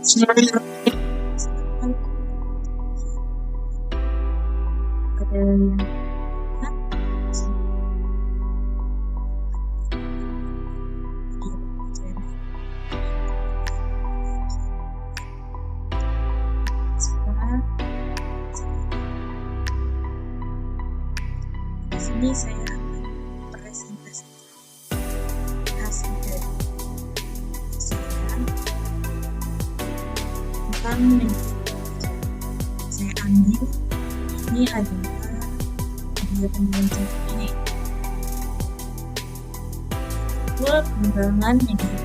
Sebenarnya ada yang di sini saya akan presentasikan hasil dari saya tentang saya ambil ini adalah media pembelajaran ini pengembangan media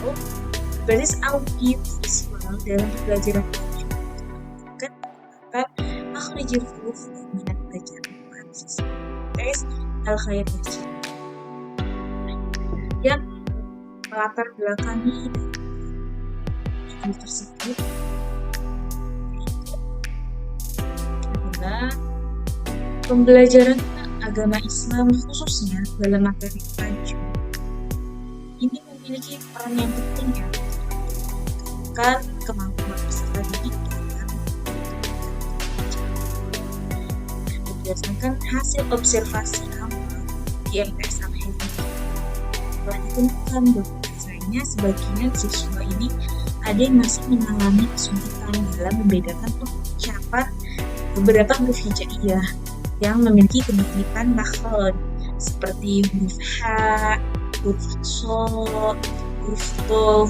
berbasis audio visual dalam pembelajaran kan makhrajul huruf dan minat belajar tes al-khair yang melatar belakangi video tersebut adalah pembelajaran agama Islam khususnya dalam materi tajwid ini memiliki peran yang penting ya kan kemampuan peserta didik berdasarkan hasil observasi awal di MTS Al-Hifz telah ditemukan bahwasanya sebagian siswa ini ada yang masih mengalami kesulitan dalam membedakan pengucapan beberapa huruf hijaiyah yang memiliki kemiripan makhraj seperti huruf H, huruf So, huruf To,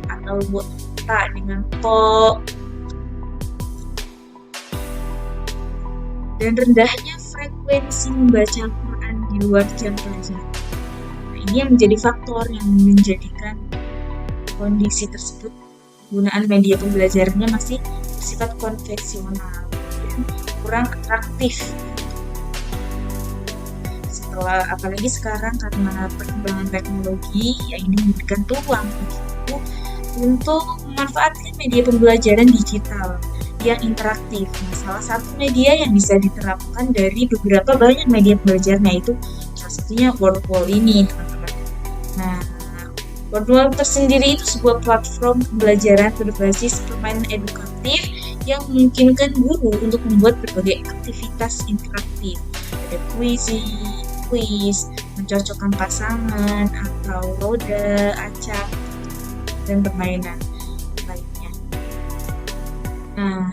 atau Ta dengan To, dan rendahnya frekuensi membaca Al-Quran di luar jam pelajaran. Nah, ini yang menjadi faktor yang menjadikan kondisi tersebut penggunaan media pembelajarannya masih bersifat konvensional dan kurang atraktif. Setelah apalagi sekarang karena perkembangan teknologi yang ini memberikan peluang untuk memanfaatkan media pembelajaran digital yang interaktif. Nah, salah satu media yang bisa diterapkan dari beberapa banyak media pembelajaran yaitu salah satunya Wordwall ini, teman-teman. Nah, Wordwall tersendiri itu sebuah platform pembelajaran berbasis permainan edukatif yang memungkinkan guru untuk membuat berbagai aktivitas interaktif. Ada kuis, mencocokkan pasangan atau roda, acak, dan permainan lainnya. Nah,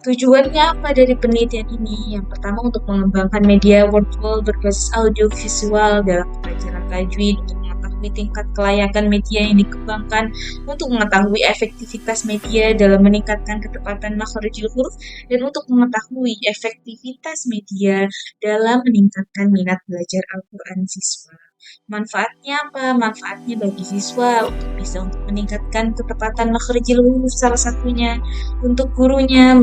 tujuannya apa dari penelitian ini? Yang pertama untuk mengembangkan media Wordwall berbasis audio visual dalam pembelajaran tajwid untuk mengetahui tingkat kelayakan media yang dikembangkan, untuk mengetahui efektivitas media dalam meningkatkan ketepatan makhrajul huruf, dan untuk mengetahui efektivitas media dalam meningkatkan minat belajar Al-Quran siswa. Manfaatnya apa? Manfaatnya bagi siswa untuk bisa meningkatkan ketepatan makhrajul huruf salah satunya, untuk gurunya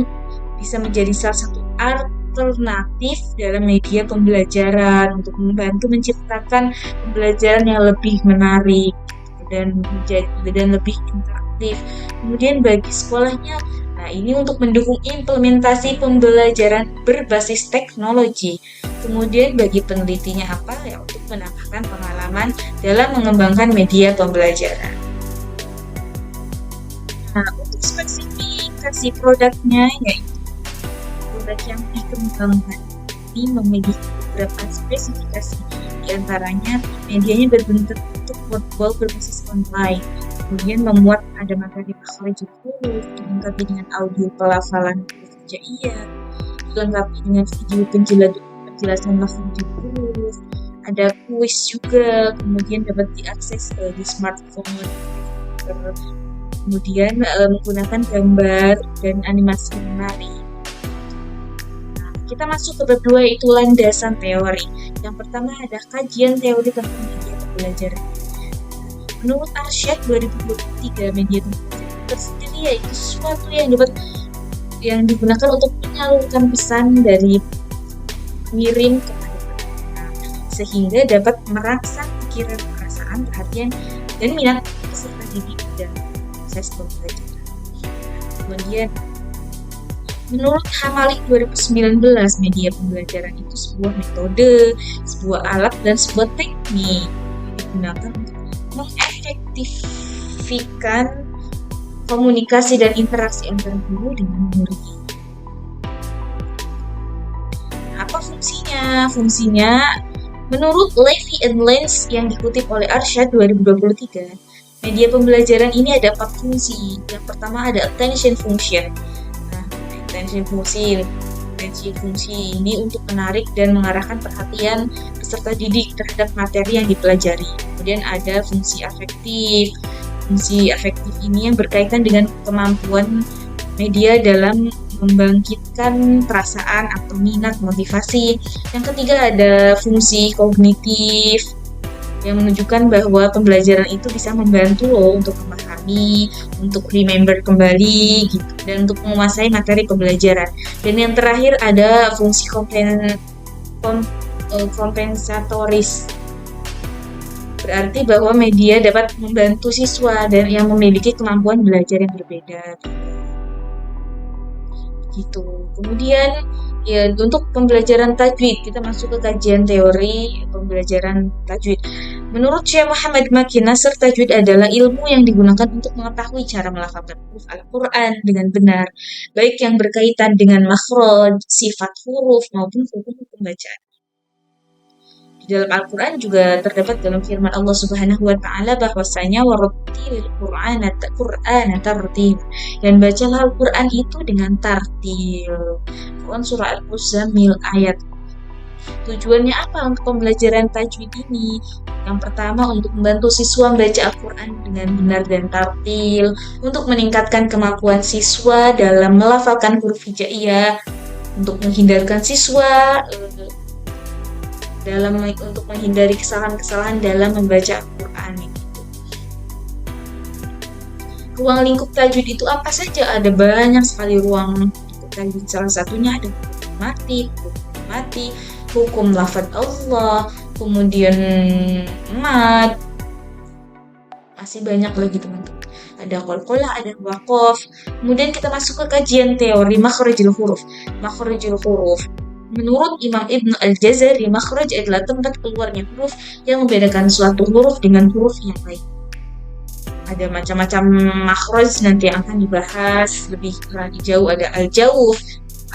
bisa menjadi salah satu alternatif dalam media pembelajaran untuk membantu menciptakan pembelajaran yang lebih menarik dan lebih interaktif. Kemudian bagi sekolahnya, nah ini untuk mendukung implementasi pembelajaran berbasis teknologi. Kemudian bagi penelitinya apa? Ya untuk menambahkan pengalaman dalam mengembangkan media pembelajaran. Nah, untuk spesifikasi produknya yaitu produk yang dikembangkan ini memiliki beberapa spesifikasi, diantaranya medianya berbentuk Wordwall berbasis online, kemudian memuat ada materi makhrajul huruf, dilengkapi dengan audio pelafalan huruf hijaiyah, dilengkapi dengan video penjelasan makhrajul huruf, ada kuis juga, kemudian dapat diakses di smartphone, kemudian menggunakan gambar dan animasi menarik. Kita masuk ke bab 2 itu landasan teori. Yang pertama ada kajian teori tentang media pembelajaran. Menurut Arsyad 2023, media pembelajaran tersendiri yaitu sesuatu yang digunakan untuk menyalurkan pesan dari pengirim kepada penerima sehingga dapat merangsang pikiran, perasaan, perhatian, dan minat peserta didik dan proses pembelajaran. Kemudian menurut Hamali 2019, media pembelajaran itu sebuah metode, sebuah alat, dan sebuah teknik yang digunakan untuk mengefektifkan komunikasi dan interaksi antara guru dengan murid. Apa fungsinya? Fungsinya, menurut Levy and Lenz yang dikutip oleh Arsyad 2023, media pembelajaran ini ada 4 fungsi. Yang pertama ada attention function. Nah, attention fungsi ini untuk menarik dan mengarahkan perhatian peserta didik terhadap materi yang dipelajari. Kemudian ada fungsi afektif. Fungsi afektif ini yang berkaitan dengan kemampuan media dalam membangkitkan perasaan atau minat, motivasi. Yang ketiga ada fungsi kognitif yang menunjukkan bahwa pembelajaran itu bisa membantu loh untuk memahami, untuk remember kembali gitu, dan untuk menguasai materi pembelajaran. Dan yang terakhir ada fungsi kompensatoris. Berarti bahwa media dapat membantu siswa dan yang memiliki kemampuan belajar yang berbeda. Gitu. Kemudian ya untuk pembelajaran tajwid, kita masuk ke kajian teori pembelajaran tajwid. Menurut Syekh Muhammad Maki, Nasr tajwid adalah ilmu yang digunakan untuk mengetahui cara melafalkan huruf Al-Quran dengan benar, baik yang berkaitan dengan makhraj, sifat huruf maupun hukum-hukum bacaan. Di dalam Al-Quran juga terdapat dalam firman Allah Subhanahu wa Ta'ala bahwasanya warattil Qur'ana tartil, dan bacalah Al-Quran itu dengan tartil. Quran surah Al-Muzammil ayat. Tujuannya apa untuk pembelajaran tajwid ini? Yang pertama, untuk membantu siswa membaca Al-Quran dengan benar dan tartil, untuk meningkatkan kemampuan siswa dalam melafalkan huruf hijaiyah, untuk menghindarkan siswa untuk menghindari kesalahan-kesalahan dalam membaca Al-Quran. Ruang lingkup tajwid itu apa saja? Ada banyak sekali ruang lingkup tajwid. Salah satunya ada hukum mati, hukum lafaz Allah, kemudian mad. Masih banyak lagi teman-teman. Ada qalqalah, ada waqaf. Kemudian kita masuk ke kajian teori makhrajul huruf. Makhrajul huruf. Menurut Imam Ibnu Al-Jazari, makhraj adalah tempat keluarnya huruf yang membedakan suatu huruf dengan huruf yang lain. Ada macam-macam makhraj nanti yang akan dibahas lebih jauh. Ada al-jawf,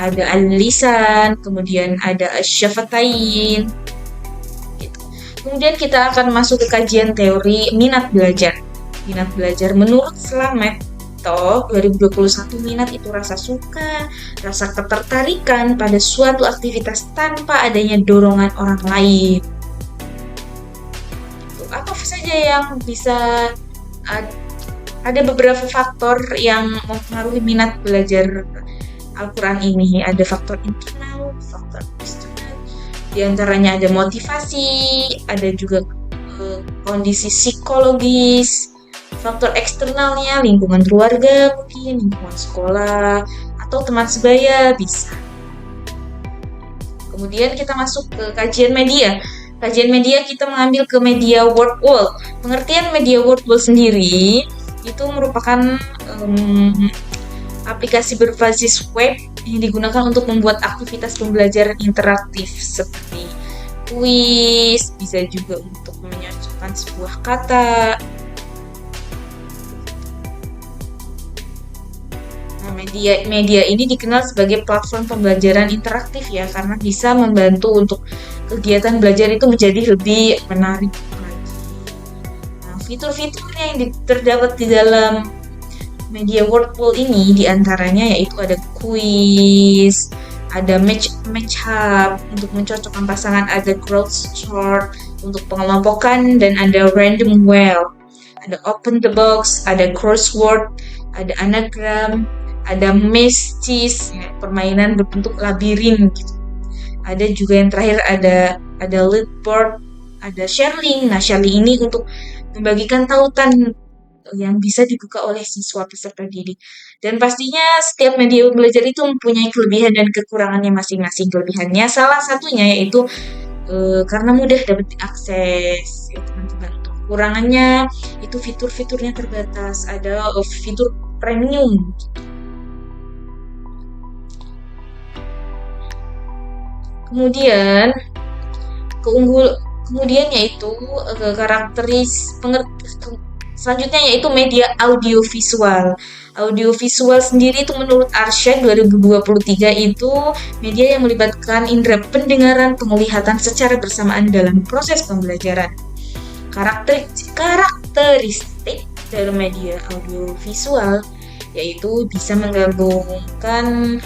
ada al-lisan, kemudian ada asy-syafatain. Gitu. Kemudian kita akan masuk ke kajian teori minat belajar. Minat belajar menurut Slamet 2021, minat itu rasa suka, rasa ketertarikan pada suatu aktivitas tanpa adanya dorongan orang lain. Apa saja yang bisa, ada beberapa faktor yang mempengaruhi minat belajar Al-Quran ini. Ada faktor internal, faktor eksternal. Di antaranya ada motivasi, ada juga kondisi psikologis. Faktor eksternalnya lingkungan keluarga, mungkin lingkungan sekolah, atau teman sebaya bisa. Kemudian kita masuk ke kajian media. Kajian media kita mengambil ke media word wall. Pengertian media word wall sendiri itu merupakan aplikasi berbasis web yang digunakan untuk membuat aktivitas pembelajaran interaktif seperti kuis, bisa juga untuk menyocokkan sebuah kata. Media ini dikenal sebagai platform pembelajaran interaktif ya, karena bisa membantu untuk kegiatan belajar itu menjadi lebih menarik lagi. Nah, fitur-fitur yang terdapat di dalam media wordpool ini diantaranya yaitu ada quiz, ada match hub untuk mencocokkan pasangan, ada crowdsource untuk pengelompokan, dan ada random well, ada open the box, ada crossword, ada anagram, ada mestis, permainan berbentuk labirin gitu. Ada juga yang terakhir ada leadboard, ada sharing. Nah, sharing ini untuk membagikan tautan yang bisa dibuka oleh siswa peserta didik. Dan pastinya setiap media belajar itu mempunyai kelebihan dan kekurangannya masing-masing. Kelebihannya salah satunya yaitu karena mudah dapat diakses ya teman-teman. Kekurangannya itu fitur-fiturnya terbatas. Ada fitur premium. Kemudian yaitu Selanjutnya yaitu media audiovisual. Audiovisual sendiri itu menurut Arsyad 2023 itu media yang melibatkan indera pendengaran, penglihatan secara bersamaan dalam proses pembelajaran. Karakteristik dari media audiovisual yaitu bisa menggabungkan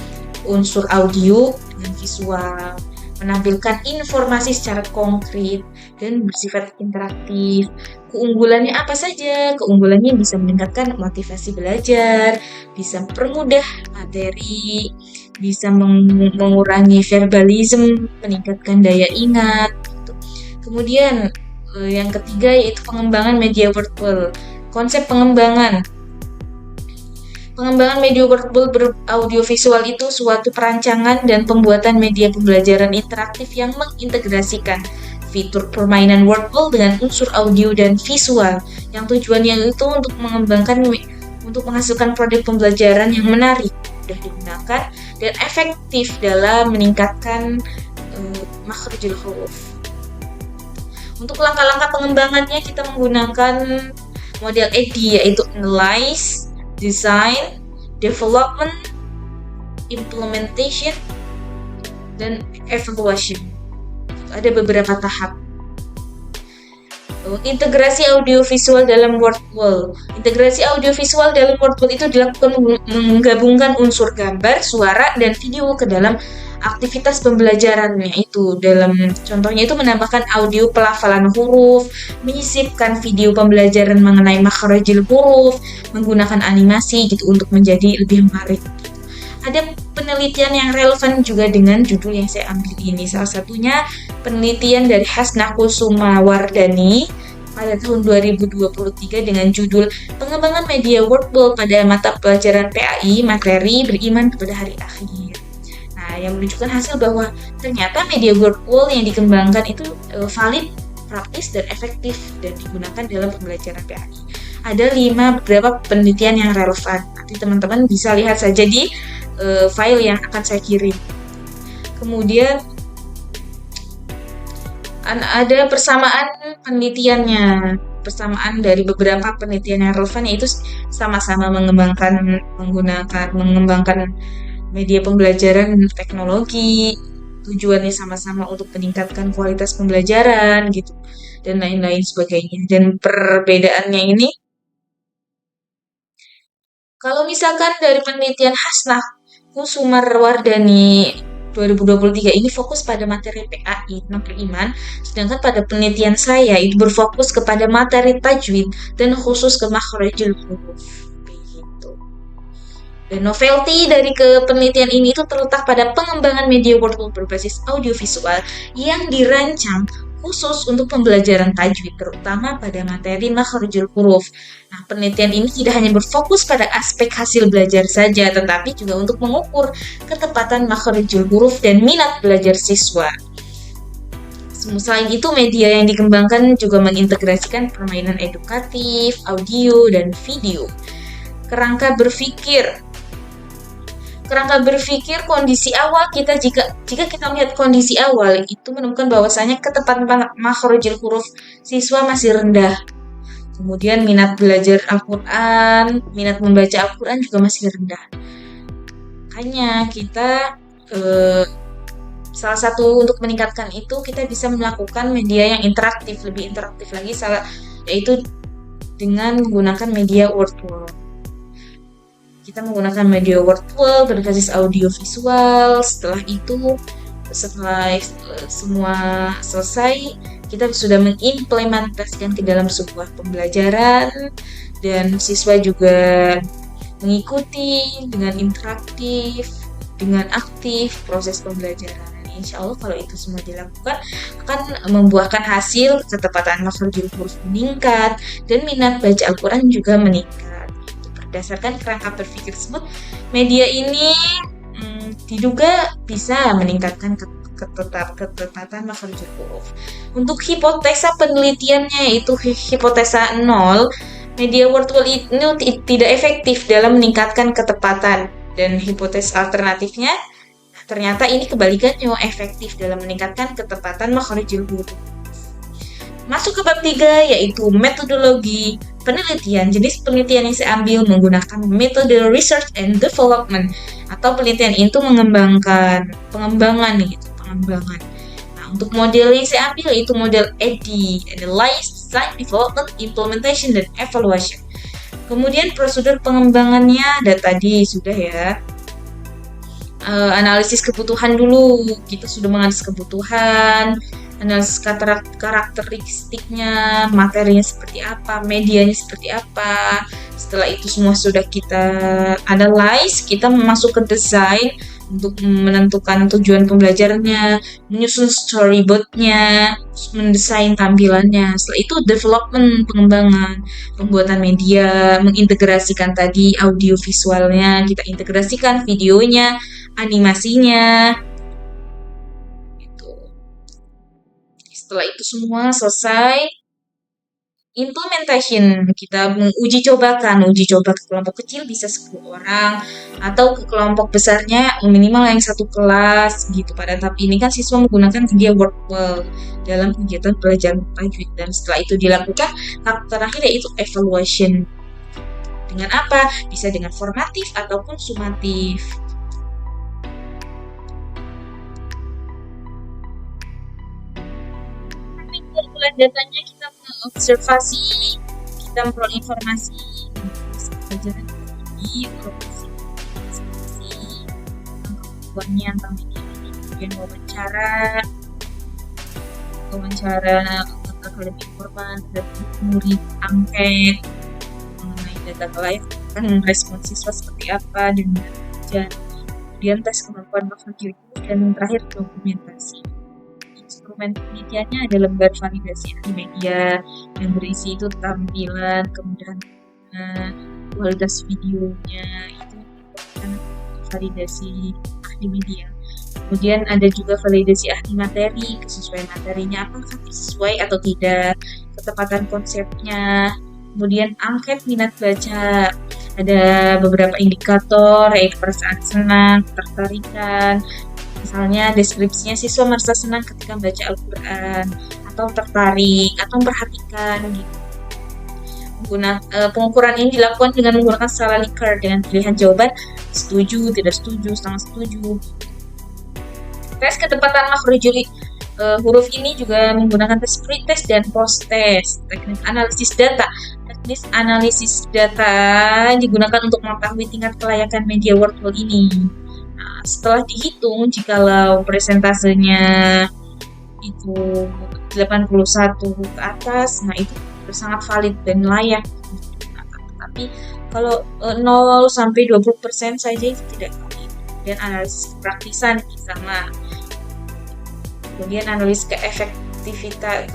unsur audio dengan visual, menampilkan informasi secara konkret dan bersifat interaktif. Keunggulannya apa saja? Keunggulannya bisa meningkatkan motivasi belajar, bisa mempermudah materi, bisa mengurangi verbalism, meningkatkan daya ingat. Gitu. Kemudian yang ketiga yaitu pengembangan media workflow. Konsep pengembangan media workflow beraudiovisual itu suatu perancangan dan pembuatan media pembelajaran interaktif yang mengintegrasikan fitur permainan workflow dengan unsur audio dan visual, yang tujuannya itu untuk menghasilkan produk pembelajaran yang menarik, mudah digunakan, dan efektif dalam meningkatkan makhrijul huruf. Untuk langkah-langkah pengembangannya kita menggunakan model EDI, yaitu Analyze, Design, Development, Implementation, dan Evaluation. Ada beberapa tahap. Integrasi audiovisual dalam workflow. Integrasi audiovisual dalam workflow itu dilakukan menggabungkan unsur gambar, suara, dan video ke dalam aktivitas pembelajarannya itu. Dalam contohnya itu menambahkan audio pelafalan huruf, menyisipkan video pembelajaran mengenai makhrajil huruf, menggunakan animasi gitu untuk menjadi lebih menarik. Ada penelitian yang relevan juga dengan judul yang saya ambil ini. Salah satunya penelitian dari Hasnah Kusumawardhani pada tahun 2023 dengan judul Pengembangan Media Workflow pada Mata Pelajaran PAI Materi Beriman Kepada Hari Akhir. Yang menunjukkan hasil bahwa ternyata media workflow yang dikembangkan itu valid, praktis, dan efektif dan digunakan dalam pembelajaran PAI. Ada beberapa penelitian yang relevan. Nanti teman-teman bisa lihat saja di file yang akan saya kirim. Kemudian ada persamaan penelitiannya. Persamaan dari beberapa penelitian yang relevan yaitu sama-sama mengembangkan media pembelajaran teknologi, tujuannya sama-sama untuk meningkatkan kualitas pembelajaran gitu dan lain-lain sebagainya. Dan perbedaannya ini, kalau misalkan dari penelitian Hasnah Kusumawardhani 2023 ini fokus pada materi PAI tentang beriman, sedangkan pada penelitian saya itu berfokus kepada materi tajwid dan khusus ke makhrajul huruf. Dan novelty dari penelitian ini itu terletak pada pengembangan media workflow berbasis audiovisual yang dirancang khusus untuk pembelajaran tajwid, terutama pada materi makhrajul huruf. Nah, penelitian ini tidak hanya berfokus pada aspek hasil belajar saja, tetapi juga untuk mengukur ketepatan makhrajul huruf dan minat belajar siswa. Selain itu, media yang dikembangkan juga mengintegrasikan permainan edukatif, audio, dan video. Kerangka berpikir kondisi awal kita jika kita melihat kondisi awal itu menemukan bahwasanya ketepatan makhrajul huruf siswa masih rendah. Kemudian minat belajar Al-Quran, minat membaca Al-Quran juga masih rendah. Makanya kita salah satu untuk meningkatkan itu kita bisa melakukan media yang interaktif, lebih interaktif lagi, yaitu dengan menggunakan media workflow. Kita menggunakan media workflow berbasis audio visual. Setelah semua selesai, kita sudah mengimplementasikan ke dalam sebuah pembelajaran dan siswa juga mengikuti dengan interaktif, dengan aktif proses pembelajaran. Insya Allah kalau itu semua dilakukan akan membuahkan hasil ketepatan makhrajul huruf meningkat dan minat baca Al-Quran juga meningkat. Berdasarkan kerangka berpikir tersebut, media ini diduga bisa meningkatkan ketepatan makhrajul huruf. Untuk hipotesa penelitiannya yaitu hipotesa 0, media workflow ini tidak efektif dalam meningkatkan ketepatan, dan hipotesa alternatifnya ternyata ini kebalikannya, efektif dalam meningkatkan ketepatan makhrajul huruf. Masuk ke bab 3 yaitu metodologi penelitian, jenis penelitian yang saya ambil menggunakan metode research and development atau penelitian itu mengembangkan pengembangan nih, gitu, pengembangan. Nah, untuk model yang saya ambil yaitu model AD, Analyze, Design, Development, Implementation, dan Evaluation. Kemudian prosedur pengembangannya ada tadi sudah ya. Analisis kebutuhan dulu, kita sudah menganalisis kebutuhan, analisis karakteristiknya, materinya seperti apa, medianya seperti apa. Setelah itu semua sudah kita analyze, kita masuk ke desain untuk menentukan tujuan pembelajarannya, menyusun storyboardnya, mendesain tampilannya. Setelah itu development, pengembangan, pembuatan media, mengintegrasikan tadi audio visualnya, kita integrasikan videonya, animasinya, gitu. Setelah itu semua selesai, implementation, kita menguji cobakan, uji coba ke kelompok kecil bisa 10 orang, atau ke kelompok besarnya minimal yang satu kelas, gitu. Pada tahap ini kan siswa menggunakan media workflow dalam kegiatan pelajaran tajwid, dan setelah itu dilakukan, tahap terakhir yaitu evaluation. Dengan apa? Bisa dengan formatif ataupun sumatif. Pengumpulan datanya kita mengobservasi, kita memperoleh informasi, pelajaran ini, observasi, kemampuannya tentang media ini, kemudian wawancara akademik informan, murid, angket, mengenai data kelayakan, respon siswa seperti apa, dan kemudian tes kemampuan makhluk dan terakhir dokumentasi. Instrumen penelitiannya ada lembar validasi ahli media yang berisi itu tampilan, kemudian kualitas videonya itu merupakan validasi ahli media. Kemudian ada juga validasi ahli materi, kesesuaian materinya apakah sesuai atau tidak, ketepatan konsepnya. Kemudian angket minat baca, ada beberapa indikator yaitu perasaan senang, ketertarikan. Misalnya deskripsinya siswa merasa senang ketika membaca Al-Quran, atau tertarik, atau memperhatikan gitu. Pengukuran ini dilakukan dengan menggunakan skala Likert dengan pilihan jawaban setuju, tidak setuju, setengah setuju. Tes ketepatan makhrajul huruf ini juga menggunakan tes pre-test dan post-test. Teknik analisis data. Teknis analisis data digunakan untuk mengetahui tingkat kelayakan media workflow ini. Nah, setelah dihitung, jikalau presentasenya itu 81 ke atas, nah itu sangat valid dan layak. Tapi kalau 0 sampai 20% saja itu tidak valid. Dan analisis praktisan sama. Kemudian analisis keefektifan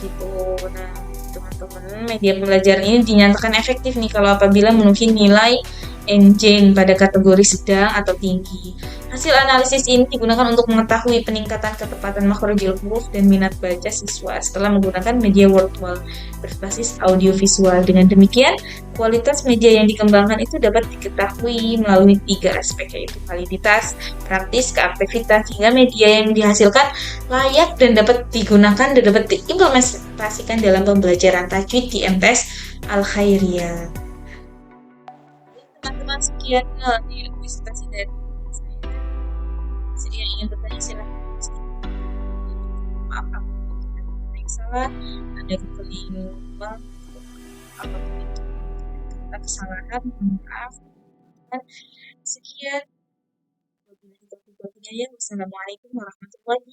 gitu. Nah, teman-teman, media pembelajaran ini dinyatakan efektif nih kalau apabila memenuhi nilai engine pada kategori sedang atau tinggi. Hasil analisis ini digunakan untuk mengetahui peningkatan ketepatan makhrajul huruf dan minat baca siswa setelah menggunakan media workflow berbasis audiovisual. Dengan demikian, kualitas media yang dikembangkan itu dapat diketahui melalui 3 aspek, yaitu validitas, praktis, keaktivitas, hingga media yang dihasilkan layak dan dapat digunakan dan dapat diimplementasikan dalam pembelajaran tajwid di MTS Al-Khairiyah. Teman-teman, sekian presentasi dari saya. Jadi yang ingin bertanya silahkan. Maaf apabila ada yang salah, ada kekeliruan, apapun itu kata kesalahan, maaf. Sekian. Wassalamualaikum warahmatullahi